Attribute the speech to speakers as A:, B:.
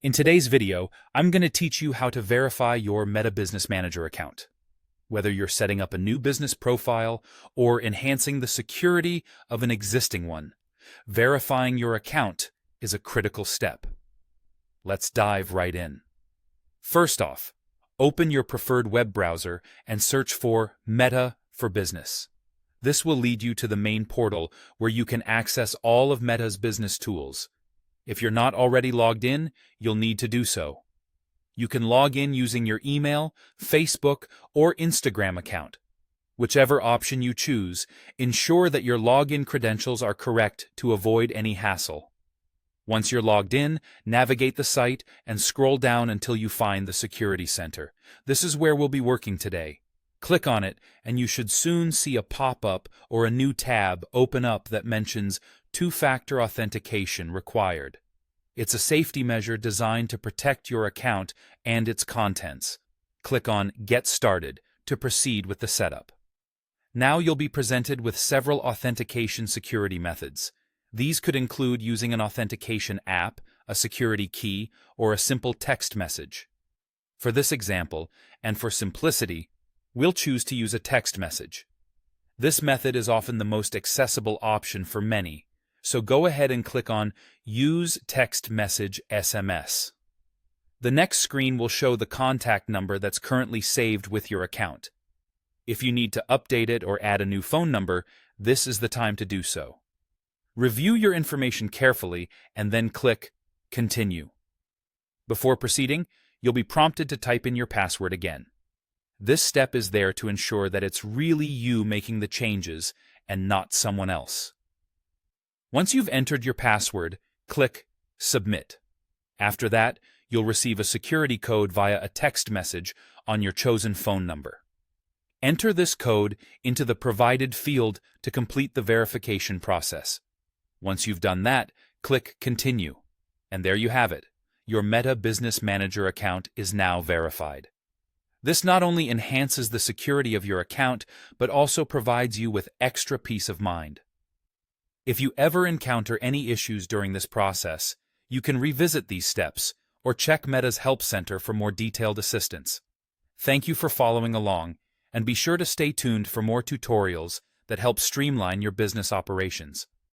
A: In today's video, I'm going to teach you how to verify your Meta Business Manager account. Whether you're setting up a new business profile or enhancing the security of an existing one, verifying your account is a critical step. Let's dive right in. First off, open your preferred web browser and search for Meta for Business. This will lead you to the main portal where you can access all of Meta's business tools. If you're not already logged in, you'll need to do so. You can log in using your email, Facebook, or Instagram account. Whichever option you choose, ensure that your login credentials are correct to avoid any hassle. Once you're logged in, navigate the site and scroll down until you find the Security Center. This is where we'll be working today. Click on it, and you should soon see a pop-up or a new tab open up that mentions two-factor authentication required. It's a safety measure designed to protect your account and its contents. Click on Get Started to proceed with the setup. Now you'll be presented with several authentication security methods. These could include using an authentication app, a security key, or a simple text message. For this example, and for simplicity, we'll choose to use a text message. This method is often the most accessible option for many, so go ahead and click on Use Text Message SMS. The next screen will show the contact number that's currently saved with your account. If you need to update it or add a new phone number, this is the time to do so. Review your information carefully and then click Continue. Before proceeding, you'll be prompted to type in your password again. This step is there to ensure that it's really you making the changes and not someone else. Once you've entered your password, click Submit. After that, you'll receive a security code via a text message on your chosen phone number. Enter this code into the provided field to complete the verification process. Once you've done that, click Continue. And there you have it. Your Meta Business Manager account is now verified. This not only enhances the security of your account, but also provides you with extra peace of mind. If you ever encounter any issues during this process, you can revisit these steps or check Meta's Help Center for more detailed assistance. Thank you for following along, and be sure to stay tuned for more tutorials that help streamline your business operations.